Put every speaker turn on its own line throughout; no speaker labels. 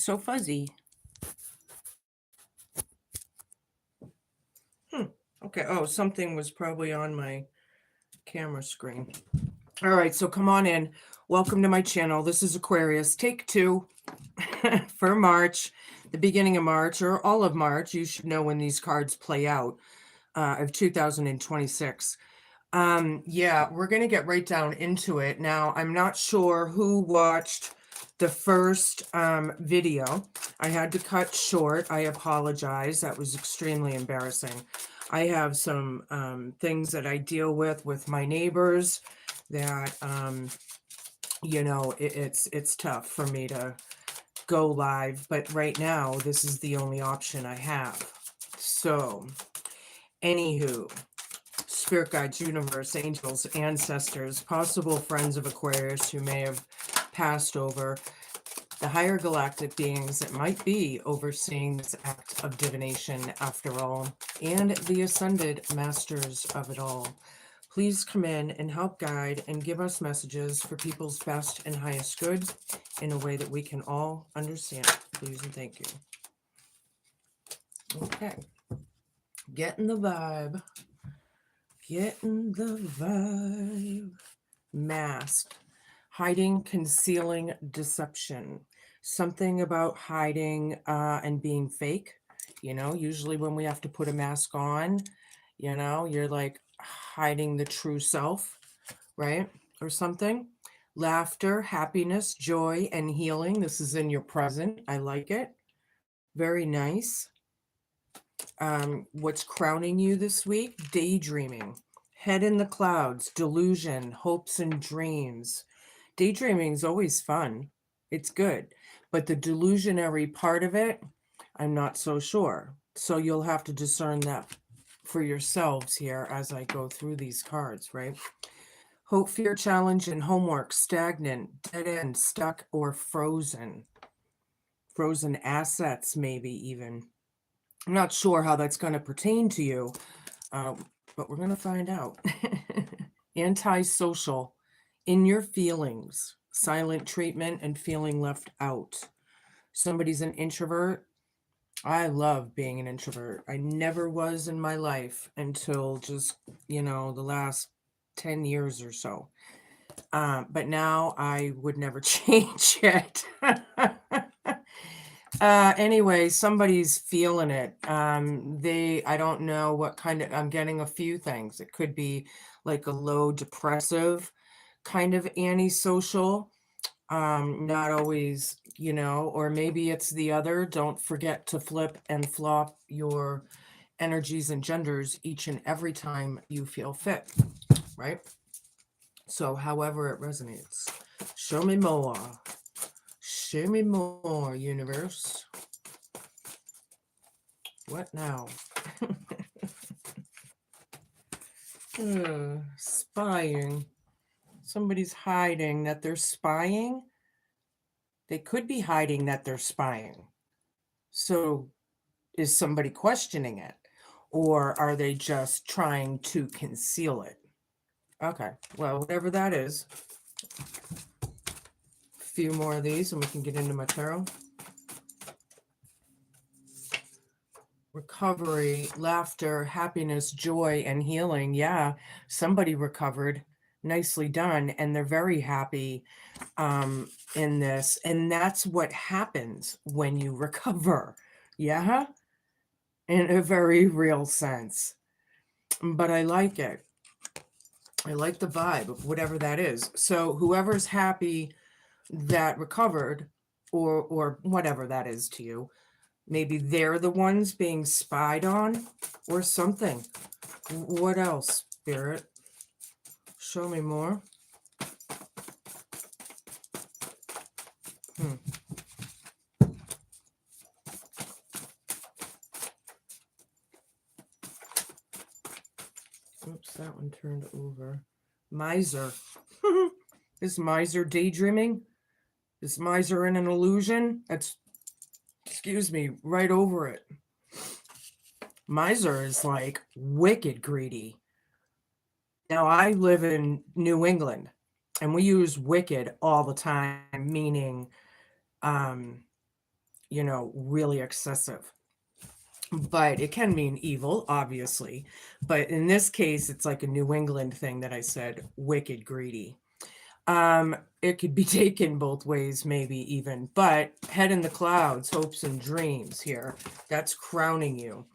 So fuzzy. Okay. Oh, something was probably on my camera screen. All right. So come on in. Welcome to my channel. This is Aquarius. Take two for March, the beginning of March, or all of March. You should know when these cards play out of 2026. Yeah, we're going to get right down into it. Now, I'm not sure who watched the first video. I had to cut short. I apologize. That was extremely embarrassing. I have some things that I deal with my neighbors that, it's tough for me to go live. But right now, this is the only option I have. So, anywho. Spirit guides, universe, angels, ancestors, possible friends of Aquarius who may have passed over, the higher galactic beings that might be overseeing this act of divination after all, and the ascended masters of it all. Please come in and help guide and give us messages for people's best and highest good in a way that we can all understand. Please and thank you. Okay. Getting the vibe. Getting the vibe. Masked. Hiding, concealing, deception. Something about hiding and being fake. You know, usually when we have to put a mask on, you're like hiding the true self, right? Or something. Laughter, happiness, joy, and healing. This is in your present. I like it. Very nice. What's crowning you this week? Daydreaming. Head in the clouds, delusion, hopes and dreams. Daydreaming is always fun. It's good. But the delusionary part of it, I'm not so sure. So you'll have to discern that for yourselves here as I go through these cards, right? Hope, fear, challenge, and homework, stagnant, dead end, stuck, or frozen. Frozen assets, maybe even. I'm not sure how that's going to pertain to you, but we're going to find out. Antisocial, in your feelings, silent treatment, and feeling left out. Somebody's an introvert. I love being an introvert. I never was in my life until just, the last 10 years or so. But now I would never change it. Anyway, somebody's feeling it. I don't know what kind of, I'm getting a few things. It could be like a low depressive kind of antisocial. Not always, or maybe it's the other. Don't forget to flip and flop your energies and genders each and every time you feel fit, right? So however it resonates. Show me more. Show me more, universe. What now? Spying. Somebody's hiding that they're spying. They could be hiding that they're spying. So is somebody questioning it? Or are they just trying to conceal it? Okay, well, whatever that is. A few more of these and we can get into my tarot. Recovery, laughter, happiness, joy, and healing. Yeah, somebody recovered. Nicely done. And they're very happy in this. And that's what happens when you recover. Yeah, in a very real sense. But I like it. I like the vibe of whatever that is. So whoever's happy that recovered, or whatever that is to you, maybe they're the ones being spied on or something. What else, Spirit? Show me more. Oops, that one turned over. Miser. Is miser daydreaming? Is miser in an illusion? That's, excuse me, right over it. Miser is like wicked greedy. Now, I live in New England, and we use wicked all the time, meaning you know, really excessive. But it can mean evil, obviously. But in this case, it's like a New England thing that I said, wicked greedy. It could be taken both ways, maybe even, but head in the clouds, hopes and dreams here. That's crowning you.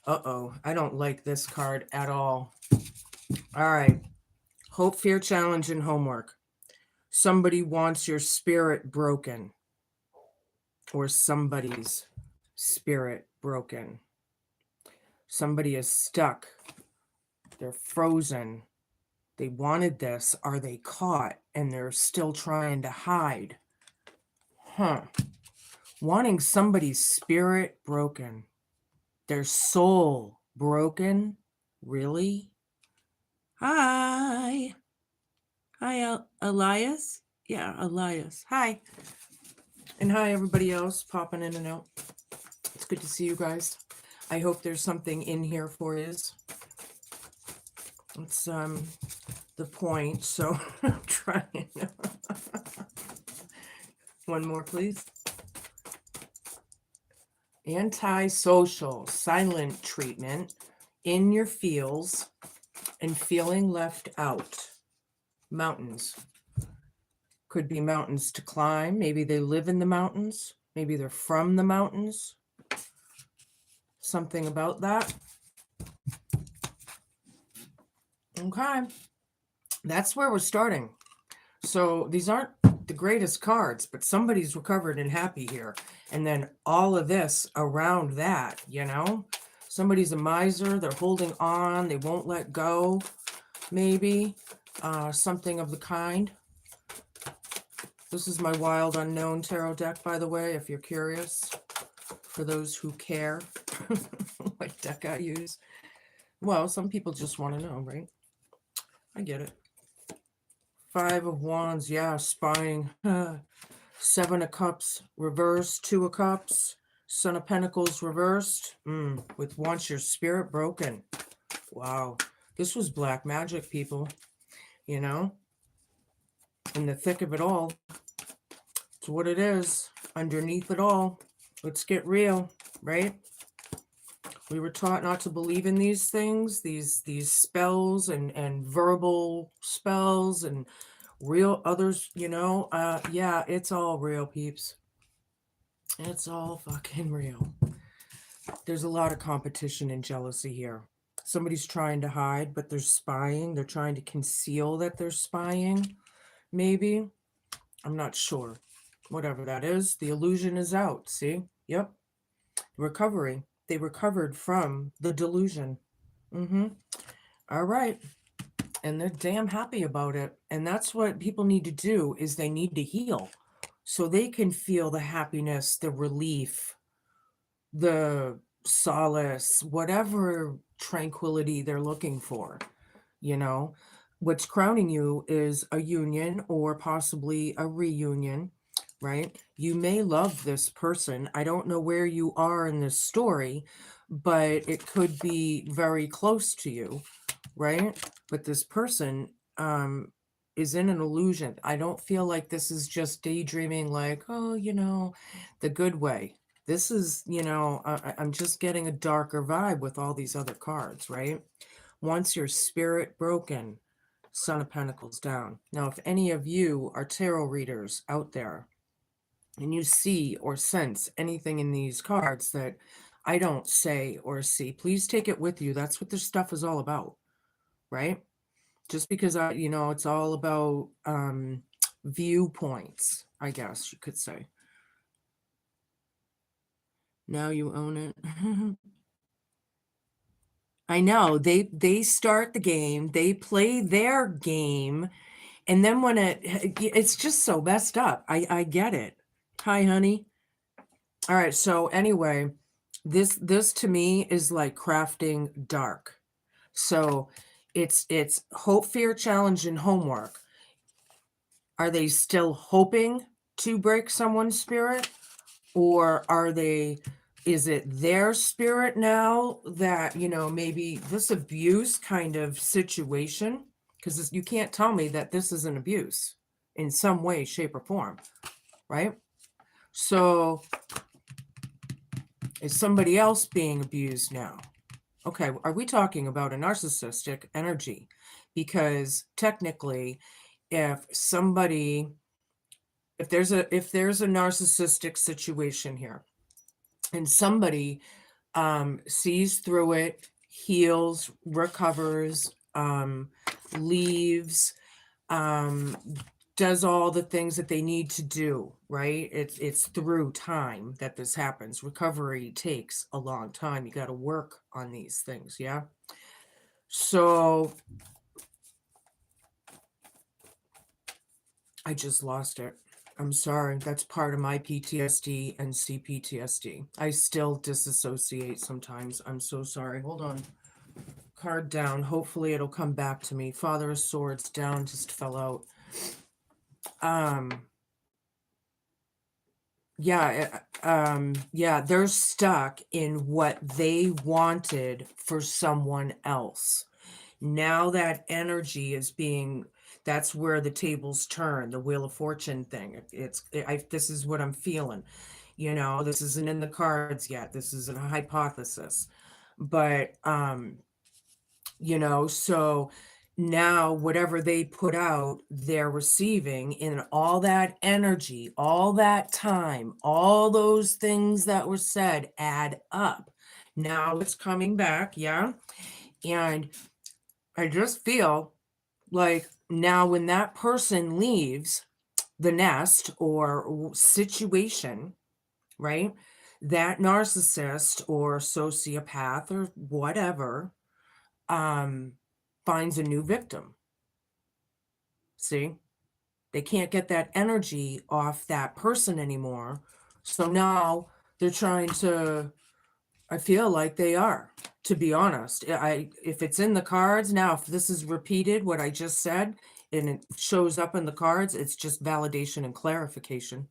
Uh-oh, I don't like this card at all. All right. Hope, fear, challenge, and homework. Somebody wants your spirit broken, or somebody's spirit broken. Somebody is stuck. They're frozen. They wanted this. Are they caught? And they're still trying to hide. Huh. Wanting somebody's spirit broken. Their soul broken? Really? Hi. Hi, Elias? Yeah, Elias. Hi. And hi, everybody else popping in and out. It's good to see you guys. I hope there's something in here for you. It's the point, so I'm trying. One more, please. Antisocial, silent treatment, in your feels, and feeling left out. Mountains. Could be mountains to climb. Maybe they live in the mountains. Maybe they're from the mountains. Something about that. Okay. That's where we're starting. So these aren't the greatest cards, but somebody's recovered and happy here. And then all of this around that, you know? Somebody's a miser. They're holding on. They won't let go. Maybe. Something of the kind. This is my Wild Unknown Tarot deck, by the way, if you're curious. For those who care what deck I use. Well, some people just want to know, right? I get it. 5 of Wands, yeah, spying. 7 of Cups reversed, 2 of Cups. Son of Pentacles reversed. With wants your spirit broken. Wow. This was black magic, people. You know? In the thick of it all. It's what it is. Underneath it all. Let's get real, right? We were taught not to believe in these things, these spells and verbal spells and real others, you know. Yeah, it's all real, peeps. It's all fucking real. There's a lot of competition and jealousy here. Somebody's trying to hide, but they're spying. They're trying to conceal that they're spying, maybe. I'm not sure. Whatever that is, the illusion is out. See? Yep. Recovery. They recovered from the delusion. All right. And they're damn happy about it. And that's what people need to do, is they need to heal so they can feel the happiness, the relief, the solace, whatever tranquility they're looking for. You know, what's crowning you is a union or possibly a reunion, right? You may love this person. I don't know where you are in this story, but it could be very close to you, right? But this person is in an illusion. I don't feel like this is just daydreaming, like, oh, you know, the good way. This is, you know, I'm just getting a darker vibe with all these other cards, right? Once your spirit broken, Son of Pentacles down. Now, if any of you are tarot readers out there and you see or sense anything in these cards that I don't say or see, please take it with you. That's what this stuff is all about, right? Just because you know, it's all about viewpoints, I guess you could say. Now you own it. I know they start the game, they play their game, and then when it's just so messed up. I get it. Hi, honey. All right. So anyway, this to me is like crafting dark. So it's hope, fear, challenge, and homework. Are they still hoping to break someone's spirit, or is it their spirit now that, you know, maybe this abuse kind of situation? Because you can't tell me that this is an abuse in some way, shape, or form, right? So Is somebody else being abused now? Okay, are we talking about a narcissistic energy? Because technically, if somebody, if there's a narcissistic situation here, and somebody sees through it, heals, recovers, leaves, um, does all the things that they need to do, right? It's through time that this happens. Recovery takes a long time. You got to work on these things, yeah? So I just lost it. I'm sorry. That's part of my PTSD and CPTSD. I still disassociate sometimes. I'm so sorry. Hold on. Card down. Hopefully it'll come back to me. Father of Swords down, just fell out. Yeah, they're stuck in what they wanted for someone else. Now that energy is being, that's where the tables turn, the Wheel of Fortune thing. This is what I'm feeling. This isn't in the cards yet. This is a hypothesis. But so now whatever they put out, they're receiving in all that energy, all that time, all those things that were said add up. Now it's coming back, yeah. And I just feel like now when that person leaves the nest or situation, right? That narcissist or sociopath or whatever finds a new victim. See, they can't get that energy off that person anymore. So now they're trying to, I feel like they are, to be honest. If it's in the cards now, if this is repeated, what I just said, and it shows up in the cards, it's just validation and clarification.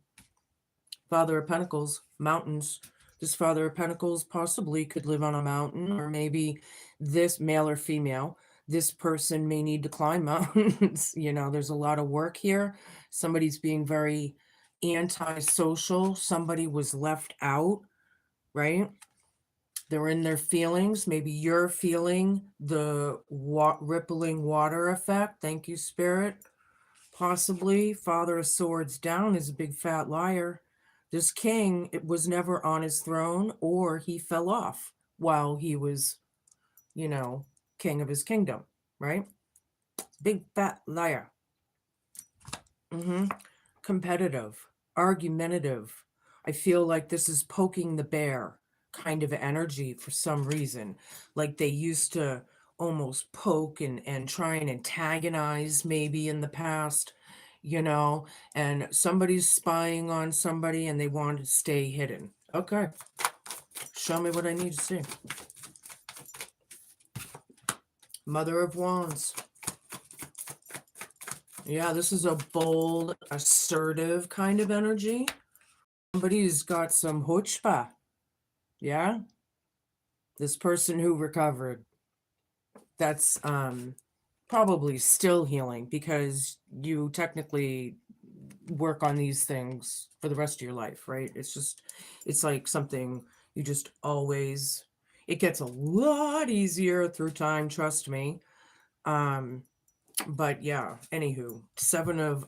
Father of Pentacles, mountains. This Father of Pentacles possibly could live on a mountain, or maybe this male or female, this person may need to climb mountains. There's a lot of work here. Somebody's being very antisocial. Somebody was left out, right? They're in their feelings. Maybe you're feeling the rippling water effect. Thank you, Spirit. Possibly Father of Swords down is a big fat liar. This king, it was never on his throne, or he fell off while he was, king of his kingdom, right? Big fat liar. Competitive, argumentative. I feel like this is poking the bear kind of energy for some reason. Like they used to almost poke and try and antagonize maybe in the past, and somebody's spying on somebody and they want to stay hidden. Okay. Show me what I need to see. Mother of Wands. Yeah, this is a bold, assertive kind of energy. Somebody's got some chutzpah. Yeah. This person who recovered, that's probably still healing, because you technically work on these things for the rest of your life, right? It's like something you just always, it gets a lot easier through time, trust me. But yeah, anywho, Seven of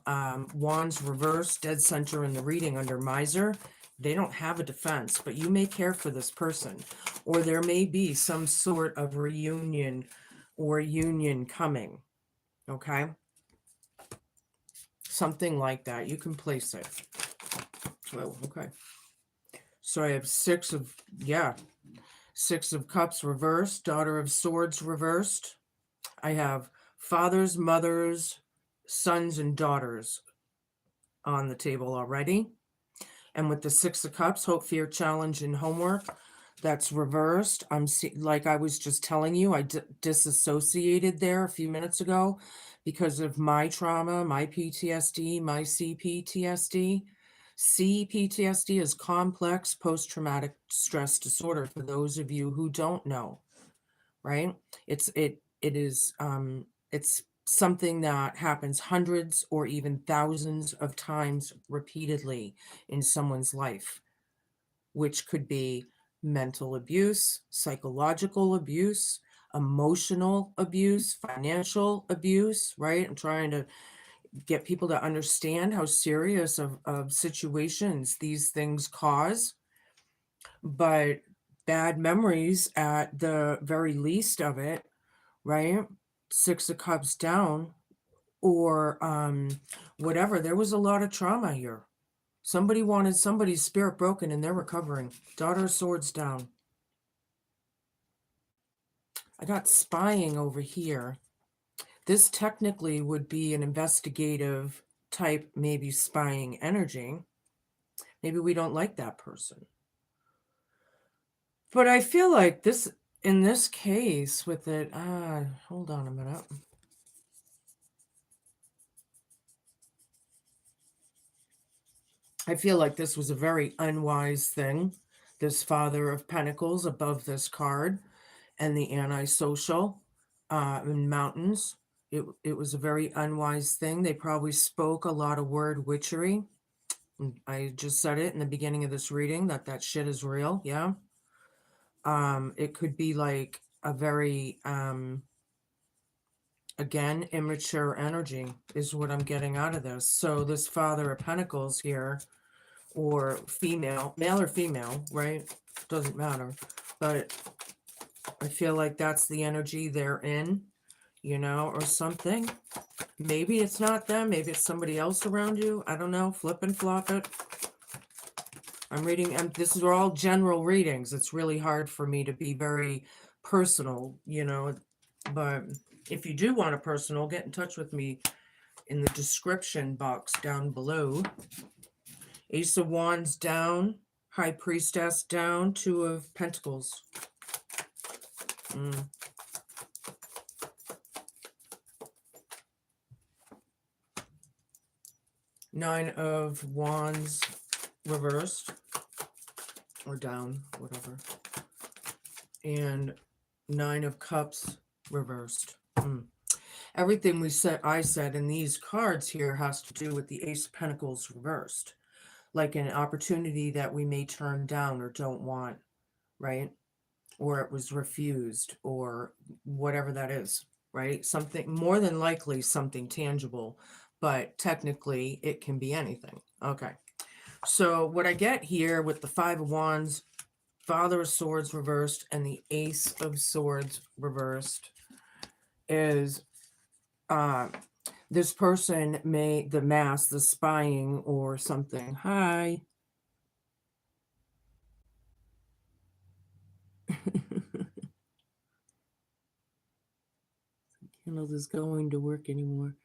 Wands reversed, dead center in the reading under Miser. They don't have a defense, but you may care for this person, or there may be some sort of reunion or union coming. Okay. Something like that. You can place it. Oh, okay. So I have Six of Cups reversed, Daughter of Swords reversed. I have fathers, mothers, sons, and daughters on the table already. And with the Six of Cups, hope, fear, challenge, and homework, that's reversed. Like I was just telling you, I disassociated there a few minutes ago because of my trauma, my PTSD, my CPTSD. CPTSD is complex post-traumatic stress disorder, for those of you who don't know, right? It's something that happens hundreds or even thousands of times repeatedly in someone's life, which could be mental abuse, psychological abuse, emotional abuse, financial abuse, right? I'm trying to get people to understand how serious of situations these things cause, but bad memories at the very least of it, right? Six of Cups down, or whatever. There was a lot of trauma here. Somebody wanted somebody's spirit broken and they're recovering. Daughter of Swords down. I got spying over here. This technically would be an investigative type, maybe spying energy. Maybe we don't like that person. But I feel like this, in this case with it, hold on a minute. I feel like this was a very unwise thing. This Father of Pentacles above this card and the antisocial in mountains. It was a very unwise thing. They probably spoke a lot of word witchery. I just said it in the beginning of this reading that shit is real. Yeah. It could be like a very again, immature energy is what I'm getting out of this. So this Father of Pentacles here, or female, male or female, right? Doesn't matter. But I feel like that's the energy they're in, you know, or something. Maybe it's not them. Maybe it's somebody else around you. I don't know. Flip and flop it. I'm reading, and this is all general readings. It's really hard for me to be very personal, you know, but if you do want a personal, get in touch with me in the description box down below. Ace of Wands down, High Priestess down, Two of Pentacles. Nine of Wands reversed, or down, whatever. And Nine of Cups reversed. Everything I said in these cards here has to do with the Ace of Pentacles reversed. Like an opportunity that we may turn down or don't want, right? Or it was refused, or whatever that is, right? Something, more than likely something tangible, but technically it can be anything. Okay. So what I get here with the Five of Wands, Father of Swords reversed, and the Ace of Swords reversed is this person may, the mask, the spying or something. Hi. Candle is going to work anymore.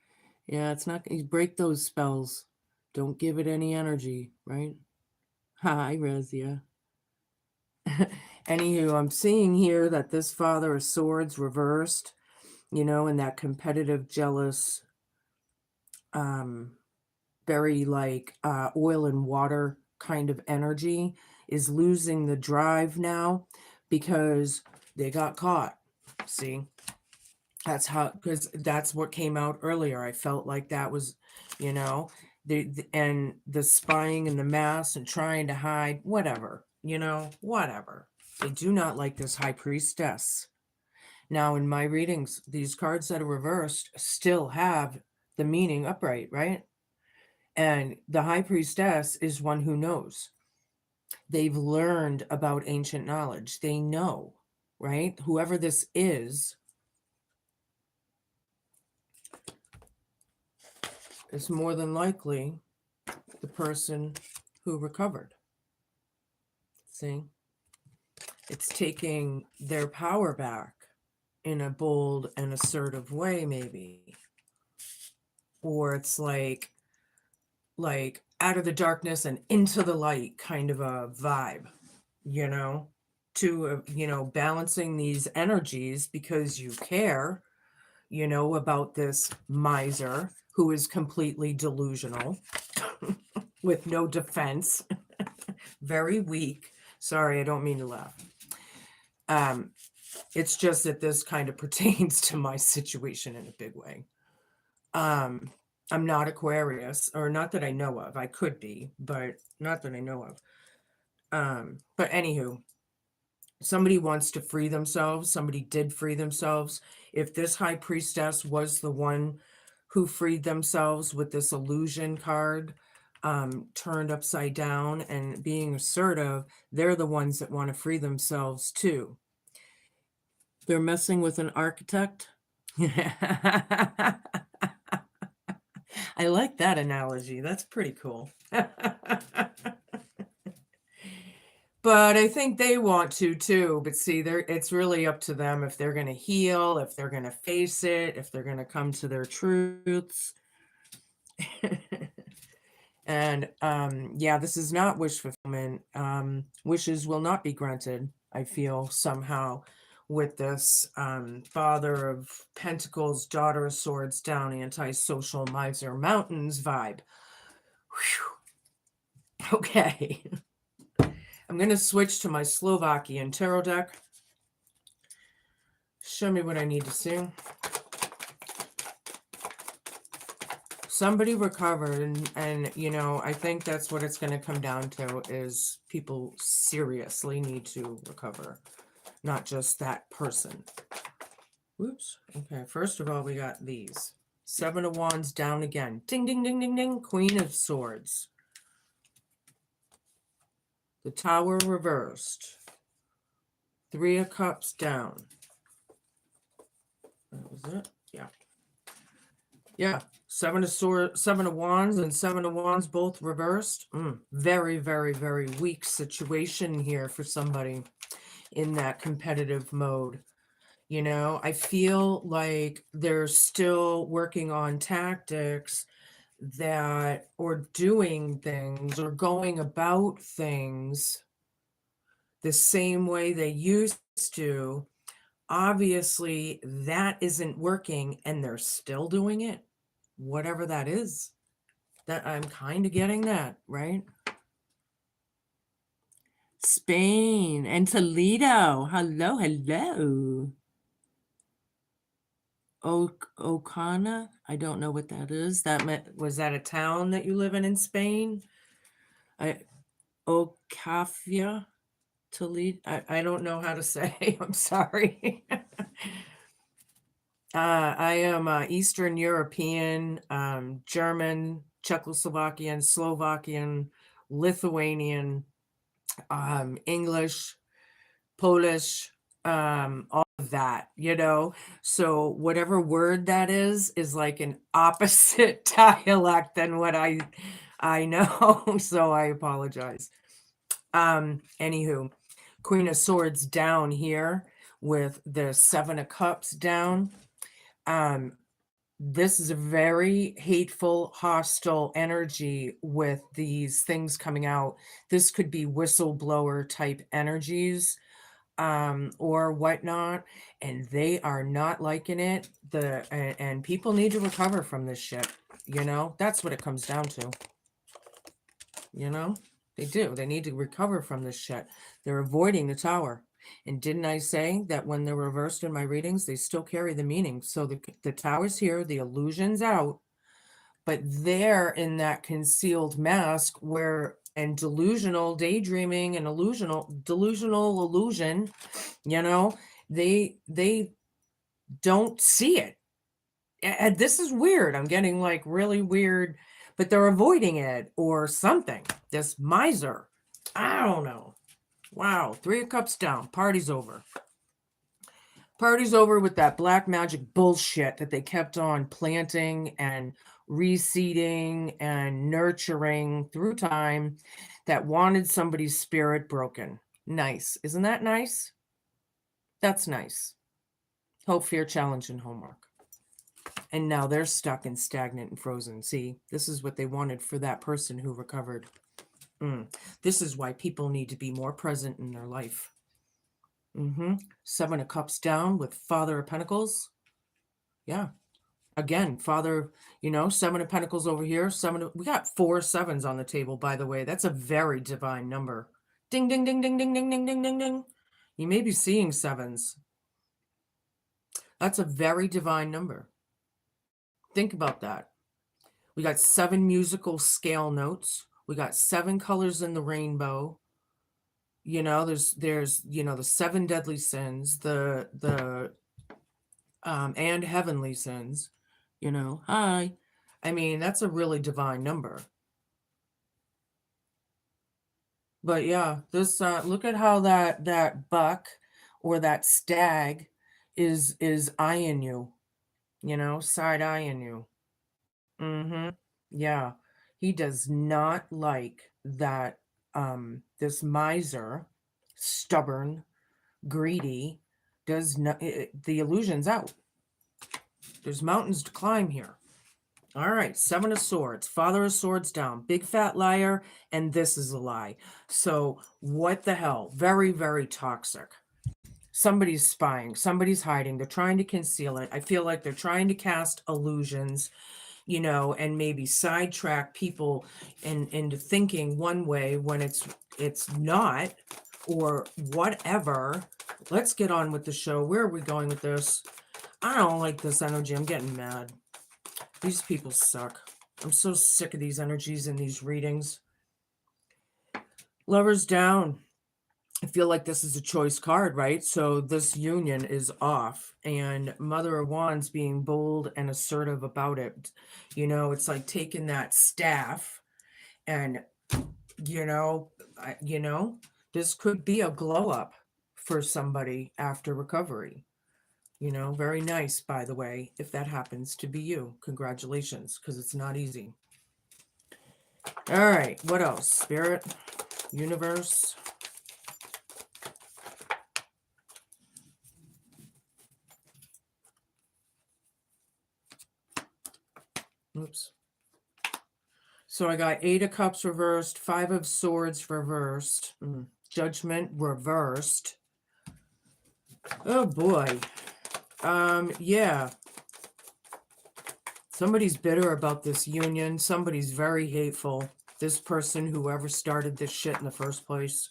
Yeah, it's not, you break those spells. Don't give it any energy, right? Hi, Rezia. Anywho, I'm seeing here that this Father of Swords reversed, you know, in that competitive, jealous, very like oil and water kind of energy is losing the drive now because they got caught. See? That's how, because that's what came out earlier. I felt like that was, you know, and the spying and the mask and trying to hide, whatever, you know, whatever. They do not like this High Priestess. Now, in my readings, these cards that are reversed still have the meaning upright, right? And the High Priestess is one who knows. They've learned about ancient knowledge. They know, right? Whoever this is more than likely the person who recovered. See? It's taking their power back in a bold and assertive way, maybe. Or it's like out of the darkness and into the light kind of a vibe, you know, to, you know, balancing these energies because you care, you know, about this miser who is completely delusional with no defense, very weak. Sorry, I don't mean to laugh. It's just that this kind of pertains to my situation in a big way. I'm not Aquarius, or not that I know of. I could be, but not that I know of. But anywho, somebody wants to free themselves. Somebody did free themselves. If this high priestess was the one who freed themselves with this illusion card, turned upside down and being assertive, they're the ones that want to free themselves too. They're messing with an architect. I like that analogy. That's pretty cool. But I think they want to too. But see, it's really up to them if they're going to heal, if they're going to face it, if they're going to come to their truths. And yeah, this is not wish fulfillment. Wishes will not be granted, I feel, somehow, with this Father of Pentacles, Daughter of Swords down, anti-social miser mountains vibe. Whew. Okay. I'm going to switch to my Slovakian tarot deck. Show me what I need to see. Somebody recovered, and you know, I think that's what it's going to come down to, is people seriously need to recover, not just that person. Whoops. Okay, first of all, we got these. 7 of Wands down again. Ding, ding, ding, ding, ding. Queen of Swords. The Tower reversed. 3 of Cups down. That was it? Yeah. Yeah. 7 of Wands and 7 of Wands both reversed. Very, very, very weak situation here for somebody in that competitive mode. You know, I feel like they're still working on tactics that, or doing things, or going about things the same way they used to. Obviously, that isn't working, and they're still doing it. Whatever that is. That I'm kind of getting that, right? Spain and Toledo. Hello, hello. Ocana. I don't know what that is. Was that a town that you live in Spain? Ocafia, Toledo. I don't know how to say. I'm sorry. I am Eastern European, German, Czechoslovakian, Slovakian, Lithuanian, English, Polish, all of that, you know. So whatever word that is like an opposite dialect than what I know. So I apologize. Anywho, Queen of Swords down here with the 7 of Cups down. This is a very hateful, hostile energy with these things coming out. This could be whistleblower type energies, or whatnot, and they are not liking it. And people need to recover from this shit. You know, that's what it comes down to. You know, they do. They need to recover from this shit. They're avoiding the Tower. And didn't I say that when they're reversed in my readings, they still carry the meaning? So the Tower's here, the illusion's out, but they're in that concealed mask where, and delusional daydreaming and delusional illusion, you know, they don't see it. And this is weird. I'm getting like really weird, but they're avoiding it or something. This miser. I don't know. Wow. 3 of Cups down. Party's over. Party's over with that black magic bullshit that they kept on planting and reseeding and nurturing through time that wanted somebody's spirit broken. Nice. Isn't that nice? That's nice. Hope, fear, challenge, and homework. And now they're stuck and stagnant and frozen. See, this is what they wanted for that person who recovered. This is why people need to be more present in their life. 7 of Cups down with Father of Pentacles. Yeah. Again, Father, you know, 7 of Pentacles over here. We got 4 7s on the table, by the way. That's a very divine number. Ding, ding, ding, ding, ding, ding, ding, ding, ding, ding. You may be seeing 7s. That's a very divine number. Think about that. We got 7 musical scale notes. We got 7 colors in the rainbow. You know, there's, you know, the 7 deadly sins, the and heavenly sins, you know. Hi. I mean, that's a really divine number. But yeah, this look at how that buck or that stag is eyeing you, you know, side eyeing you. Mm-hmm. Yeah. He does not like that this miser, stubborn, greedy, does not the illusion's out. There's mountains to climb here. All right, 7 of Swords, Father of Swords down, big fat liar, and this is a lie. So what the hell? Very, very toxic. Somebody's spying, somebody's hiding, they're trying to conceal it. I feel like they're trying to cast illusions, you know, and maybe sidetrack people into thinking one way when it's not, or whatever. Let's get on with the show. Where are we going with this? I don't like this energy. I'm getting mad. These people suck. I'm so sick of these energies in these readings. Lovers down. I feel like this is a choice card, right? So this union is off, and Mother of Wands being bold and assertive about it. You know, it's like taking that staff and, you know, this could be a glow up for somebody after recovery. You know, very nice, by the way, if that happens to be you. Congratulations, because it's not easy. All right, what else? Spirit, universe. Oops. So I got 8 of Cups reversed, 5 of Swords reversed, Judgment reversed. Oh boy. Yeah. Somebody's bitter about this union. Somebody's very hateful. This person, whoever started this shit in the first place,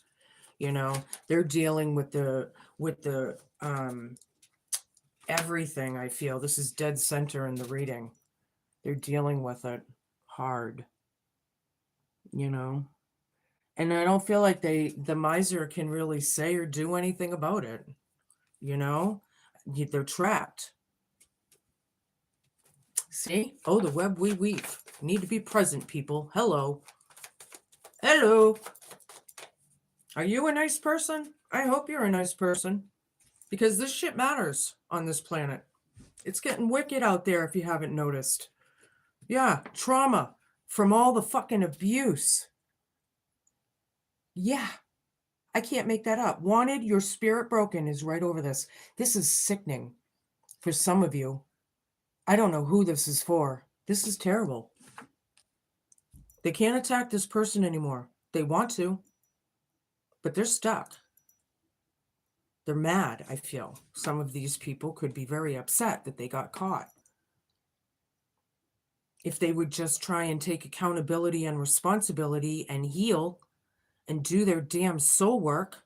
you know, they're dealing with the everything. I feel this is dead center in the reading. They're dealing with it hard, you know. And I don't feel like the miser can really say or do anything about it, you know. They're trapped. See? Oh, the web we weave. Need to be present, people. Hello. Hello. Are you a nice person? I hope you're a nice person. Because this shit matters on this planet. It's getting wicked out there if you haven't noticed. Yeah, trauma from all the fucking abuse. Yeah, I can't make that up. Wanted, your spirit broken is right over this. This is sickening for some of you. I don't know who this is for. This is terrible. They can't attack this person anymore. They want to, but they're stuck. They're mad, I feel. Some of these people could be very upset that they got caught. If they would just try and take accountability and responsibility and heal and do their damn soul work,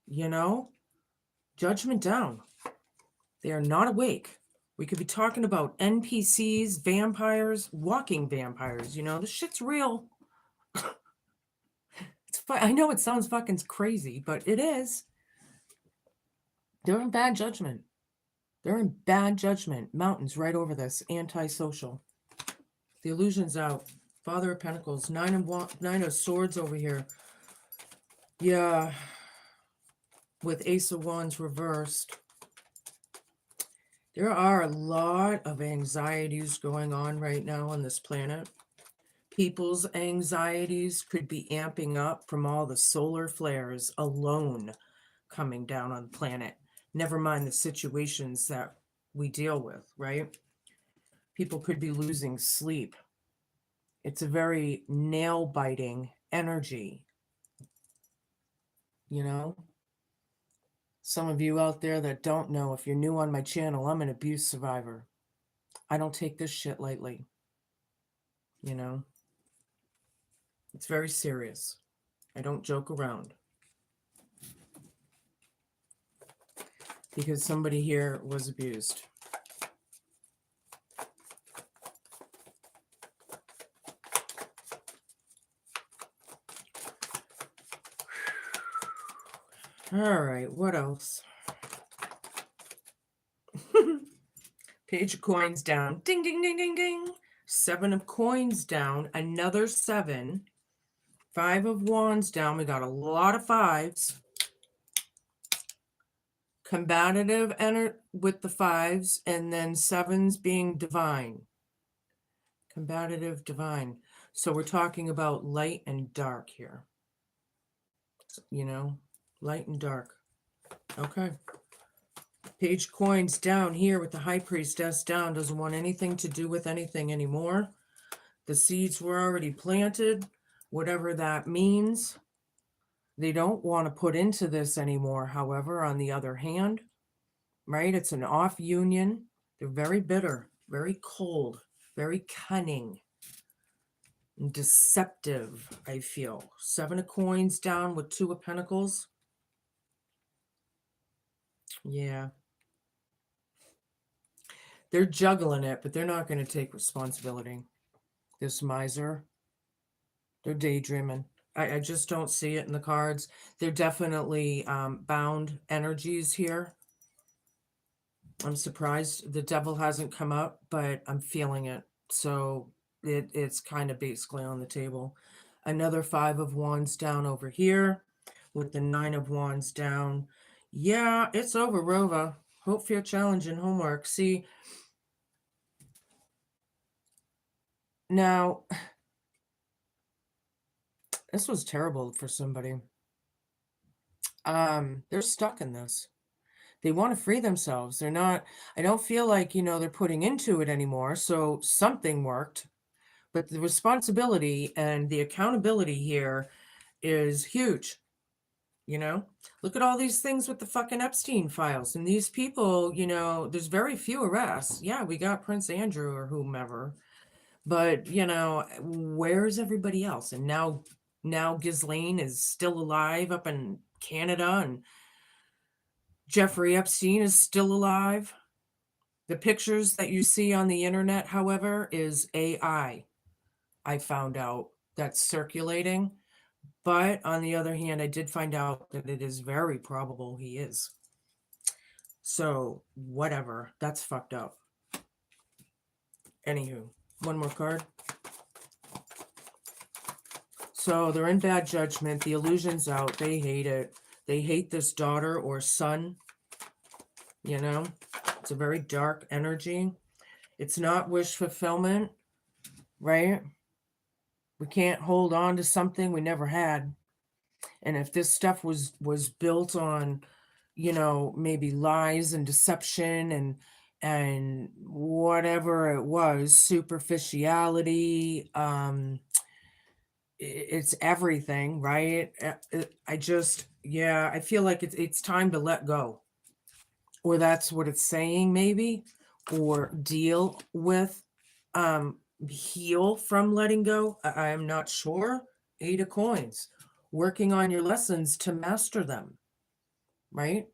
you know, judgment down. They are not awake. We could be talking about NPCs, vampires, walking vampires. You know, this shit's real. I know it sounds fucking crazy, but it is. They're in bad judgment. They're in bad judgment. Mountains right over this. Antisocial. The illusion's out. Father of Pentacles. 9 of Swords over here. Yeah. With Ace of Wands reversed. There are a lot of anxieties going on right now on this planet. People's anxieties could be amping up from all the solar flares alone coming down on the planet. Never mind the situations that we deal with, right? People could be losing sleep. It's a very nail-biting energy, you know? Some of you out there that don't know, if you're new on my channel, I'm an abuse survivor. I don't take this shit lightly, you know? It's very serious. I don't joke around. Because somebody here was abused. All right, what else? Page of coins down. Ding, ding, ding, ding, ding. 7 of coins down. Another 7. 5 of wands down. We got a lot of 5s. Combative with the 5s, and then 7s being divine. Combative, divine. So we're talking about light and dark here. You know, light and dark. Okay. Page coins down here with the high priestess down. Doesn't want anything to do with anything anymore. The seeds were already planted, whatever that means. They don't want to put into this anymore, however, on the other hand, right? It's an off union. They're very bitter, very cold, very cunning, and deceptive, I feel. 7 of coins down with 2 of pentacles. Yeah. They're juggling it, but they're not going to take responsibility. This miser, they're daydreaming. I just don't see it in the cards. They're definitely bound energies here. I'm surprised the devil hasn't come up, but I'm feeling it. So it's kind of basically on the table. Another 5 of wands down over here with the 9 of wands down. Yeah, it's over, Rova. Hope, fear, challenge, and homework. See, now, this was terrible for somebody. They're stuck in this. They want to free themselves. They're not, I don't feel like, they're putting into it anymore. So something worked, but the responsibility and the accountability here is huge. Look at all these things with the fucking Epstein files and these people, there's very few arrests. Yeah, we got Prince Andrew or whomever, but where's everybody else? And now Ghislaine is still alive up in Canada, and Jeffrey Epstein is still alive. The pictures that you see on the internet, however, is AI. I found out that's circulating. But on the other hand, I did find out that it is very probable he is. So, whatever. That's fucked up. Anywho, one more card. So, they're in bad judgment. The illusion's out. They hate it. They hate this daughter or son. It's a very dark energy. It's not wish fulfillment, right? We can't hold on to something we never had. And if this stuff was built on, maybe lies and deception and whatever it was, superficiality, it's everything, right? I feel like it's time to let go. Or that's what it's saying, maybe, or deal with, heal from letting go. I'm not sure. 8 of coins. Working on your lessons to master them, right?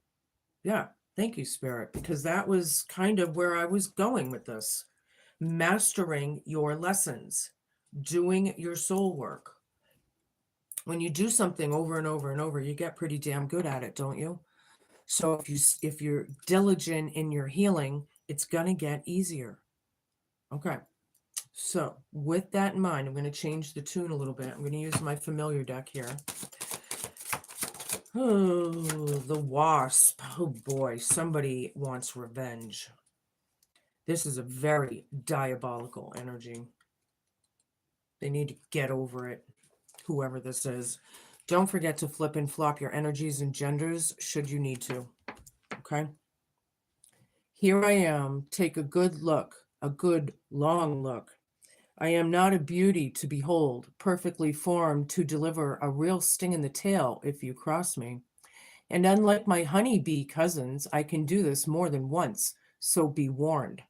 Yeah, thank you, Spirit, because that was kind of where I was going with this. Mastering your lessons, doing your soul work. When you do something over and over and over, you get pretty damn good at it, don't you? So if you're diligent in your healing, it's going to get easier. Okay. So with that in mind, I'm going to change the tune a little bit. I'm going to use my familiar deck here. Oh, the Wasp. Oh boy, somebody wants revenge. This is a very diabolical energy. They need to get over it, whoever this is. Don't forget to flip and flop your energies and genders should you need to. Okay? Here I am. Take a good look, a good long look. I am not a beauty to behold, perfectly formed to deliver a real sting in the tail if you cross me. And unlike my honeybee cousins, I can do this more than once, so be warned.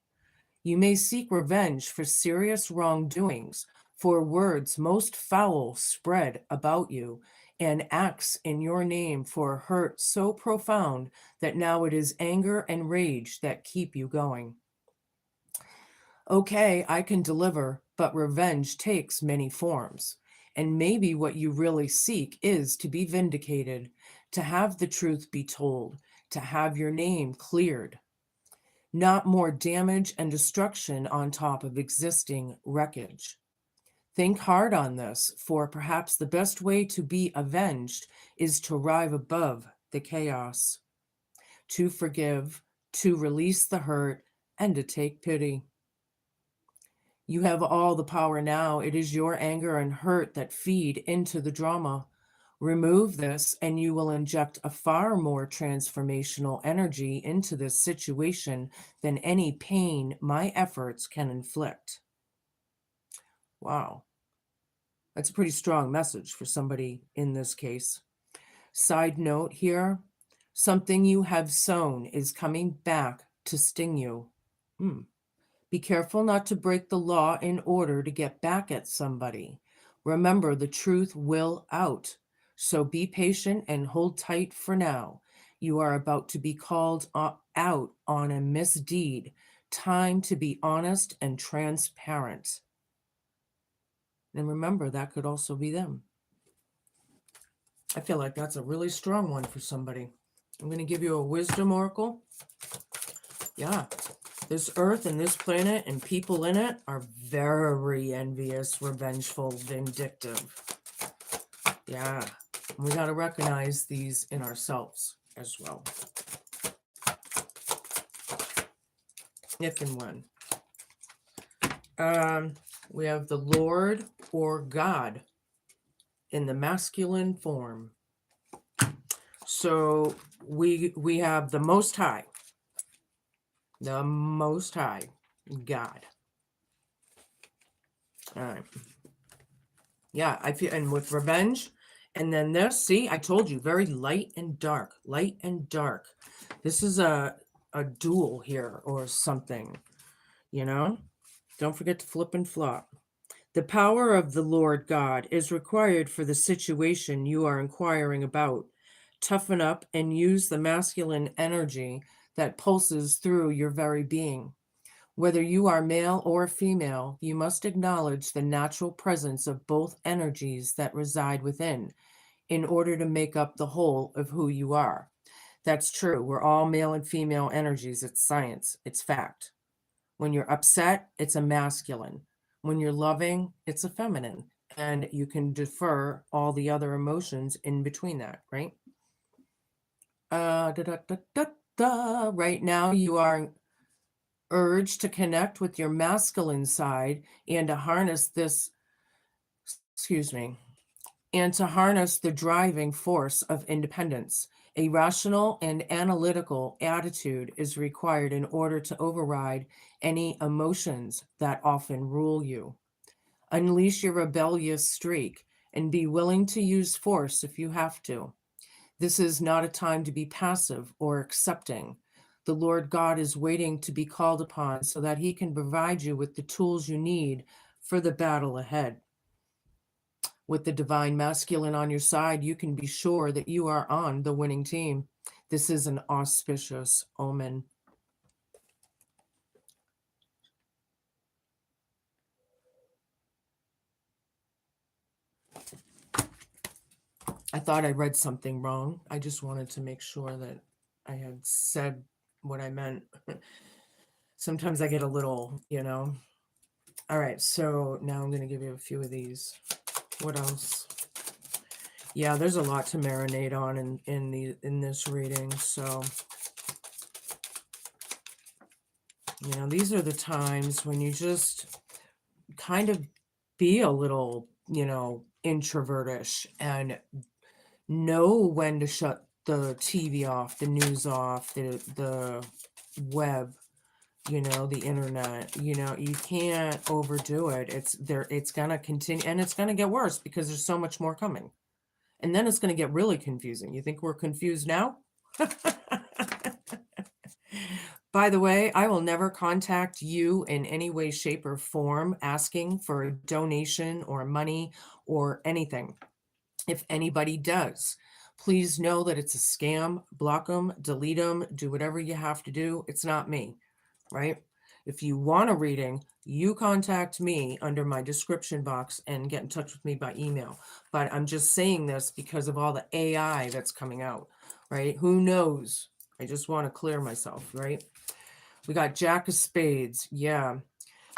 You may seek revenge for serious wrongdoings, for words most foul spread about you, and acts in your name for hurt so profound that now it is anger and rage that keep you going. Okay, I can deliver, but revenge takes many forms. And maybe what you really seek is to be vindicated, to have the truth be told, to have your name cleared, not more damage and destruction on top of existing wreckage. Think hard on this, for perhaps the best way to be avenged is to rise above the chaos, to forgive, to release the hurt, and to take pity. You have all the power now. It is your anger and hurt that feed into the drama. Remove this, and you will inject a far more transformational energy into this situation than any pain my efforts can inflict. Wow. That's a pretty strong message for somebody in this case. Side note here, something you have sown is coming back to sting you. Be careful not to break the law in order to get back at somebody. Remember, the truth will out. So be patient and hold tight for now. You are about to be called out on a misdeed. Time to be honest and transparent. And remember, that could also be them. I feel like that's a really strong one for somebody. I'm going to give you a wisdom oracle. Yeah, this earth and this planet and people in it are very envious, revengeful, vindictive. Yeah, we got to recognize these in ourselves as well. If and when. We have the Lord or God in the masculine form. So we have the Most High. The Most High, God. All right. Yeah, I feel, and with revenge, and then this, see, I told you, very light and dark, light and dark. This is a duel here or something, you know? Don't forget to flip and flop. The power of the Lord God is required for the situation you are inquiring about. Toughen up and use the masculine energy that pulses through your very being. Whether you are male or female, you must acknowledge the natural presence of both energies that reside within in order to make up the whole of who you are. That's true. We're all male and female energies. It's science. It's fact. When you're upset, it's a masculine. When you're loving, it's a feminine. And you can defer all the other emotions in between that, right? Right now, you are urged to connect with your masculine side and to harness this, and to harness the driving force of independence. A rational and analytical attitude is required in order to override any emotions that often rule you. Unleash your rebellious streak and be willing to use force if you have to. This is not a time to be passive or accepting. The Lord God is waiting to be called upon so that he can provide you with the tools you need for the battle ahead. With the divine masculine on your side, you can be sure that you are on the winning team. This is an auspicious omen. I thought I read something wrong. I just wanted to make sure that I had said what I meant. Sometimes I get a little, All right, so now I'm going to give you a few of these. What else? Yeah, there's a lot to marinate on in this reading. So, these are the times when you just kind of be a little, introvertish and know when to shut the TV off, the news off, the web, the internet. You can't overdo it. It's gonna continue, and it's gonna get worse because there's so much more coming. And then it's gonna get really confusing. You think we're confused now? By the way, I will never contact you in any way, shape, or form asking for a donation or money or anything. If anybody does, please know that it's a scam. Block them, delete them, do whatever you have to do. It's not me, right? If you want a reading, you contact me under my description box and get in touch with me by email. But I'm just saying this because of all the AI that's coming out, right? Who knows? I just want to clear myself, right? We got Jack of Spades. Yeah.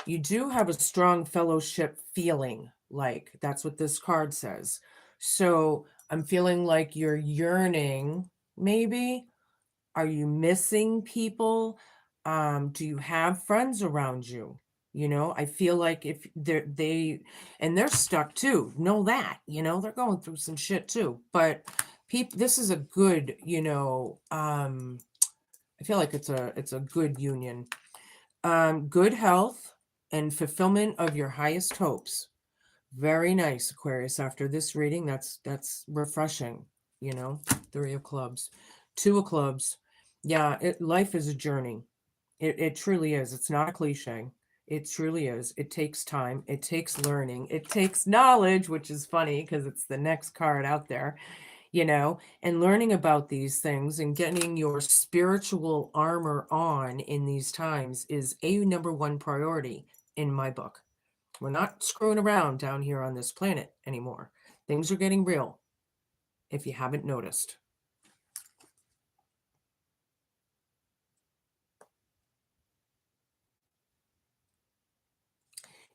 You do have a strong fellowship feeling, like that's what this card says. So I'm feeling like you're yearning, maybe. Are you missing people? Do you have friends around you? You know, I feel like if they're stuck too. Know that, they're going through some shit too. But this is a good, I feel like it's a good union. Good health and fulfillment of your highest hopes. Very nice, Aquarius. After this reading, that's refreshing, you know. 3 of clubs, 2 of clubs. Yeah, life is a journey. It truly is. It's not a cliche. It truly is. It takes time. It takes learning. It takes knowledge, which is funny because it's the next card out there, and learning about these things and getting your spiritual armor on in these times is a number one priority in my book. We're not screwing around down here on this planet anymore. Things are getting real, if you haven't noticed.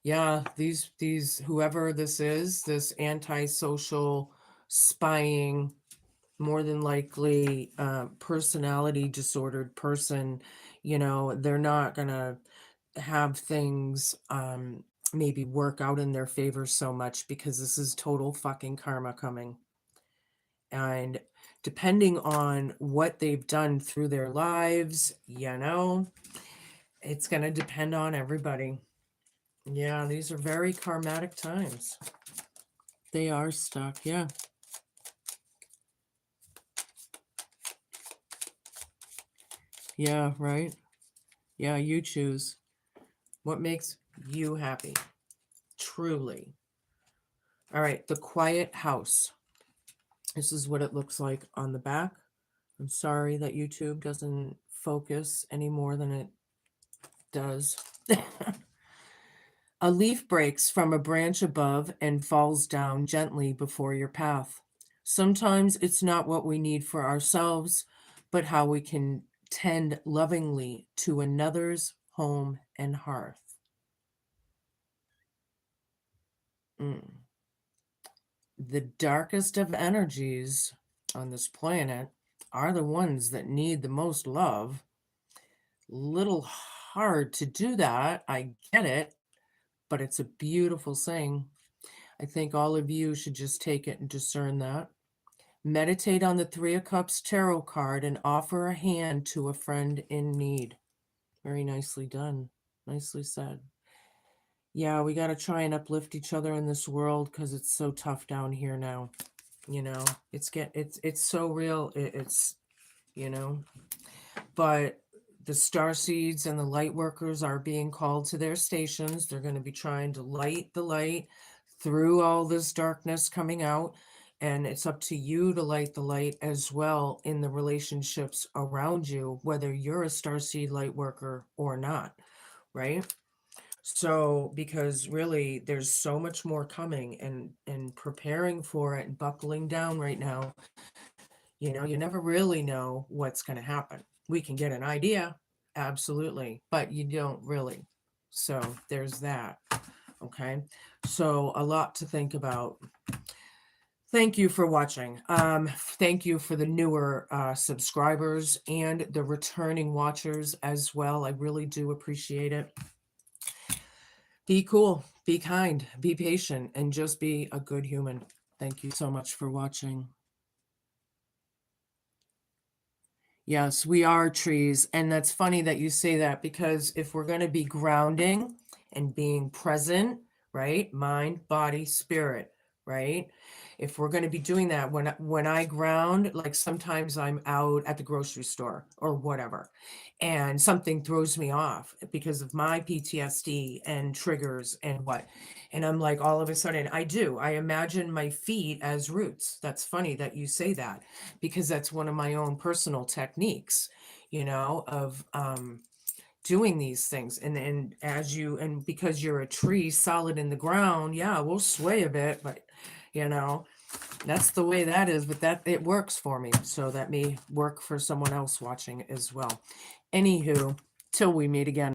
Yeah, these whoever this is, this antisocial spying, more than likely personality disordered person, they're not gonna have things maybe work out in their favor so much because this is total fucking karma coming. And depending on what they've done through their lives, it's going to depend on everybody. Yeah, these are very karmatic times. They are stuck. Yeah. Yeah, right. Yeah, you choose what makes you happy. Truly. All right, the quiet house. This is what it looks like on the back. I'm sorry that YouTube doesn't focus any more than it does. A leaf breaks from a branch above and falls down gently before your path. Sometimes it's not what we need for ourselves, but how we can tend lovingly to another's home and hearth. Mm. The darkest of energies on this planet are the ones that need the most love. Little hard to do that. I get it, but it's a beautiful thing. I think all of you should just take it and discern that. Meditate on the 3 of Cups tarot card and offer a hand to a friend in need. Very nicely done. Nicely said. Yeah, we got to try and uplift each other in this world because it's so tough down here now. It's so real. It's but the star seeds and the light workers are being called to their stations. They're going to be trying to light the light through all this darkness coming out. And it's up to you to light the light as well in the relationships around you, whether you're a starseed light worker or not, right? So, because really there's so much more coming and preparing for it and buckling down right now, you never really know what's going to happen. We can get an idea, absolutely, but you don't really. So there's that. Okay. So a lot to think about. Thank you for watching. Thank you for the newer subscribers and the returning watchers as well. I really do appreciate it. Be cool, be kind, be patient, and just be a good human. Thank you so much for watching. Yes, we are trees. And that's funny that you say that because if we're going to be grounding and being present, right? Mind, body, spirit, right? If we're going to be doing that, when I ground, like sometimes I'm out at the grocery store or whatever, and something throws me off because of my PTSD and triggers and what. And I'm like, all of a sudden, I imagine my feet as roots. That's funny that you say that because that's one of my own personal techniques, of doing these things. And as you, and because you're a tree solid in the ground, yeah, we'll sway a bit, but you know, that's the way that is, but that it works for me. So that may work for someone else watching as well. Anywho, till we meet again.